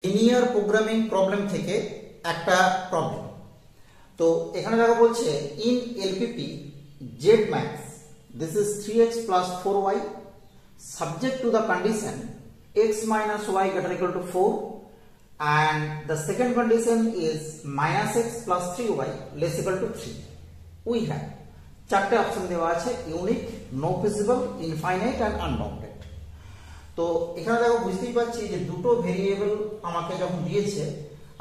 Linear programming problem থেকে একটা problem. তো এখানে দেখো বলছে in LPP Z max this is 3x plus 4y subject to the condition x minus y greater equal to 4 and the second condition is minus x plus 3y less equal to 3. We have চারটে option দেওয়া আছে, unique, no feasible, infinite and unbounded. তো এখানে দেখো বুঝতেই পারছি যে দুটো ভেরিয়েবল আমাকে যখন দিয়েছে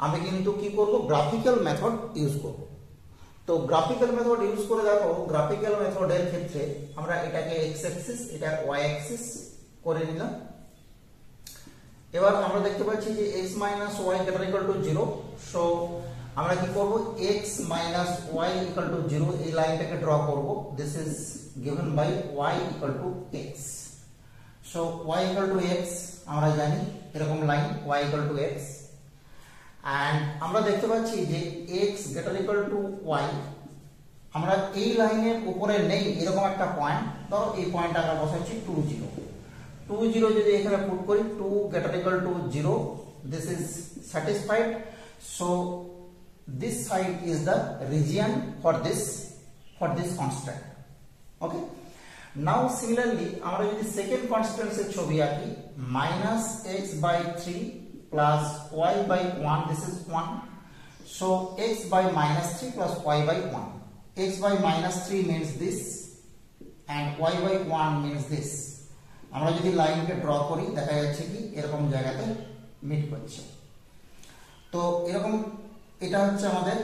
আমি কিন্তু কি করব, গ্রাফিক্যাল মেথড ইউজ করব। তো গ্রাফিক্যাল মেথড ইউজ করে দেখো, গ্রাফিক্যাল মেথডের ক্ষেত্রে আমরা এটাকে এক্স অ্যাক্সিস, এটা ওয়াই অ্যাক্সিস করে নিলাম। এবার আমরা দেখতে পাচ্ছি যে x minus y greater equal to 0, so আমরা কি করব, x minus y equal to 0 এই লাইনটাকে ড্র করব। This is given by y equal to x, so y equal to x আমরা জানি এরকম line y equal to x, and আমরা দেখতে পাচ্ছি যে x greater equal to y আমরা এই লাইনের উপরে নেই এরকম একটা পয়েন্ট, ধরো এই পয়েন্টটা আমরা বসাচ্ছি 2 0 2 0 যদি এখানে পুট করি 2 greater equal to 0, this is satisfied, so this side is the region for this constant. Okay, now similarly আমরা যদি সেকেন্ড কনস্ট্যান্ট এর ছবি আঁকি, minus x by 3 plus y by 1, this is 1, so x by minus 3 plus y by 1, x by minus 3 means this and y by 1 means this. আমরা যদি লাইনকে draw করি দেখা যাচ্ছে কি এরকম জায়গাতে মিট করছে। তো এরকম এটা হচ্ছে আমাদের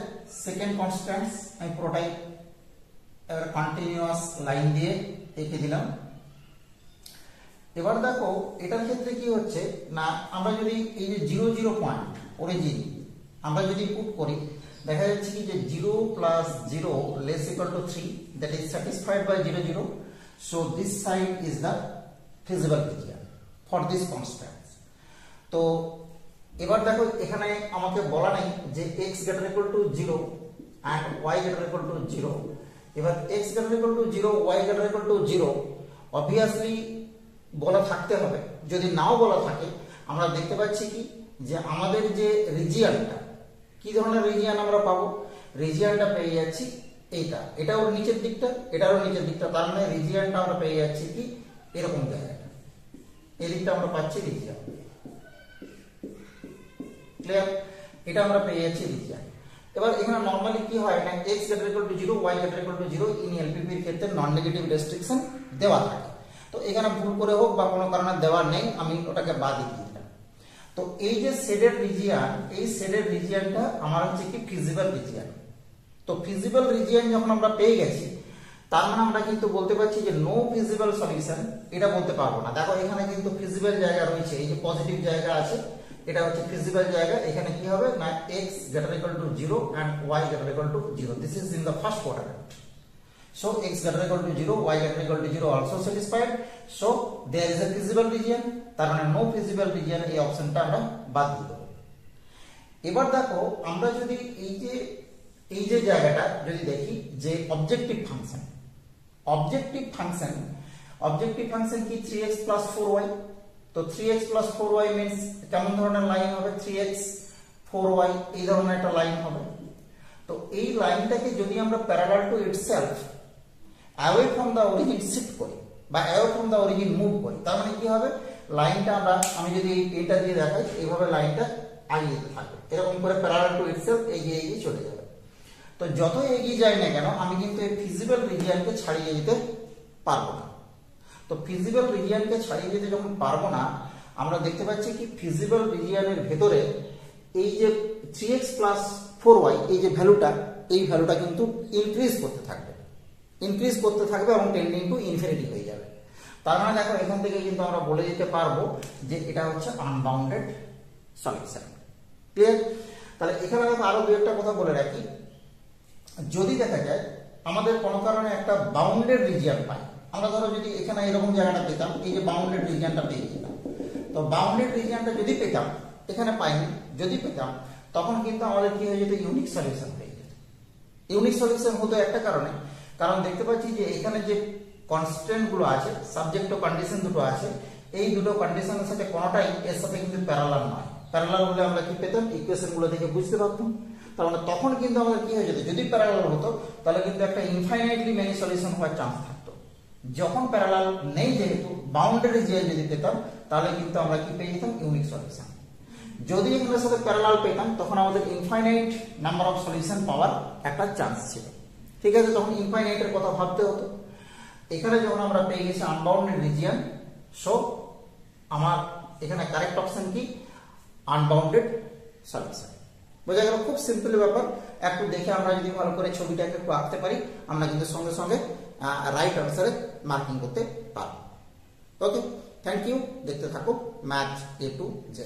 সেকেন্ড কনস্ট্যান্ট, আমি পুরোটাই এবার কন্টিনিউয়াস লাইন দিয়ে এঁকে দিলাম। এবার দেখো এটার ক্ষেত্রে কি হচ্ছে না, আমরা যদি এই যে 0 0 পয়েন্ট অরিজিন আমরা যদি পুট করি দেখা যাচ্ছে কি যে 0 plus 0 less equal to 3, that is satisfied by 0 0, so this side is the feasible region for this constant. তো এবার দেখো এখানে আমাকে বলা নেই যে x greater equal to 0 and y greater equal to 0, এবার x greater equal to 0 y greater equal to 0 obviously বলা থাকতে হবে। যদি নাও বলা থাকে আমরা দেখতে পাচ্ছি কি যে আমাদের যে রিজিয়নটা, কি ধরনের রিজিয়ন আমরা পাবো, রিজিয়নটা পেয়ে যাচ্ছি এইটা, এটাও নিচের দিকটা এটাও নিচের দিকটা, তার মানে রিজিয়নটা আমরা পেয়ে যাচ্ছি কি এরকম জায়গাটা, এই দিকটা আমরা পাচ্ছি রিজিয়ন, ক্লিয়ার, এটা আমরা পেয়ে যাচ্ছি রিজিয়ন। এবার এখানে নরমালি কি হয় না, x greater equal to 0 y greater equal to 0 in LPP এর ক্ষেত্রে নন নেগেটিভ রেস্ট্রিকশন দেওয়া থাকে। তো এখানে ভুল করে হোক বা কোনো কারণে দেওয়া নেই, আমি ওটাকে বাদ দিয়ে দিলাম। তো এই যে শেডেড রিজিয়ন, এই শেডেড রিজিয়নটা আমার হচ্ছে কি ফিজিবল রিজিয়ন। তো ফিজিবল রিজিয়ন যখন আমরা পেয়ে গেছি তার মানে আমরা কিন্তু বলতে পারছি যে নো ফিজিবল সলিউশন এটা বলতে পারবো না। দেখো এখানে কিন্তু ফিজিবল জায়গা রয়েছে, এই যে পজিটিভ জায়গা আছে এটা হচ্ছে ফিজিবল জায়গা, এখানে কি হবে না x greater equal to 0 and y greater equal to 0, this is in the first quadrant, so x greater equal to 0 y greater equal to 0 also satisfied, so there is a feasible region, তার মানে no feasible region এই অপশনটা আমরা বাদ দিয়ে দেব। এবার দেখো আমরা যদি এই যে জায়গাটা যদি দেখি যে অবজেক্টিভ ফাংশন কি 3x plus 4y, তো 3x plus 4y means কেমন ধরনের লাইন হবে, 3x 4y এই ধরনের একটা লাইন হবে। তো এই লাইনটাকে যদি আমরা parallel to itself away from the origin shift করি বা away from the origin move করি, তার মানে কি হবে লাইনটা আমি যদি এইটা দিয়ে দেখাই এইভাবে লাইনটা এগিয়ে যেতে থাকবে, এরকম করে প্যারালাল টু ইটসেলফ এগিয়ে চলে যাবে। তো যত এগিয়ে যায় না কেন আমি কিন্তু এই ফিজিবল রিজিয়নকে ছাড়িয়ে যেতে পারবো না। তো ফিজিবল রিজিয়নকে ছাড়িয়ে যেতে যখন পারবো না, আমরা দেখতে পাচ্ছি কি ফিজিবল রিজিয়নের ভেতরে এই যে 3x plus 4y এই যে ভ্যালুটা, এই ভ্যালুটা কিন্তু ইনক্রিজ করতে থাকবে এবং টেন্ডিং টু ইনফিনিটি হয়ে যাবে। তার মানে দেখো এখান থেকে কিন্তু আমরা বলে দিতে পারবো যে এটা হচ্ছে আনবাউন্ডেড সলিউশন, ক্লিয়ার। তাহলে এখানে দেখো আরো দু একটা কথা বলে রাখি, যদি দেখা যায় আমাদের কোনো কারণে একটা বাউন্ডেড রিজিয়ন পাই, আমরা ধরো যদি এখানে এরকম জায়গাটা পেতাম, এই যে বাউন্ডেড রিজিয়নটা পেয়ে যেতাম, তো বাউন্ডেড রিজিয়নটা যদি পেতাম, এখানে পাইনি, যদি পেতাম তখন কিন্তু আমাদের কি হয়ে যেত, ইউনিক সলিউশন হয়ে যেত। ইউনিক সলিউশন হতো একটা কারণে, কারণ দেখতে পাচ্ছি যে এখানে যে কনস্ট্যান্ট গুলো আছে, সাবজেক্ট ও কন্ডিশন দুটো আছে, এই দুটো কন্ডিশনের সাথে কোনোটাই এর সাথে কিন্তু প্যারালাল নয়। প্যারালাল হলে আমরা কি পেতাম, ইকুয়েশন গুলো দেখে বুঝতে পারতাম। তার মানে তখন কিন্তু আমাদের কি হয়ে যেত, যদি প্যারালাল হতো তাহলে কিন্তু একটা ইনফাইনাইটলি মেনি সলিউশন হওয়ার চান্স থাকতো। যখন প্যারালাল নেই, যেহেতু বাউন্ডারি রিজিয়ন যদি পেতাম তাহলে কিন্তু আমরা কি পেয়ে যেতাম, ইউনিক সলিউশন। যদি এগুলোর সাথে প্যারালাল পেতাম তখন আমাদের ইনফাইনাইট নাম্বার অফ সলিউশন পাওয়ার একটা চান্স ছিল। ঠিক আছে, তখন ইনফাইনাইটের কথা ভাবতে হতো। এখানে যখন আমরা পেয়ে গেছি আনবাউন্ডেড রিজিয়ন, সো আমার এখানে কারেক্ট অপশন কি, আনবাউন্ডেড সলিউশন। বোঝা গেল, খুব সিম্পল ব্যাপার। একটু দেখে আমরা যদি ভালো করে ছবিটাকে একটু আঁকতে পারি, আমরা কিন্তু সঙ্গে সঙ্গে রাইট আনসারে মার্কিং করতে পারবো। ওকে, থ্যাংক ইউ। দেখতে থাকো ম্যাথ A to Z।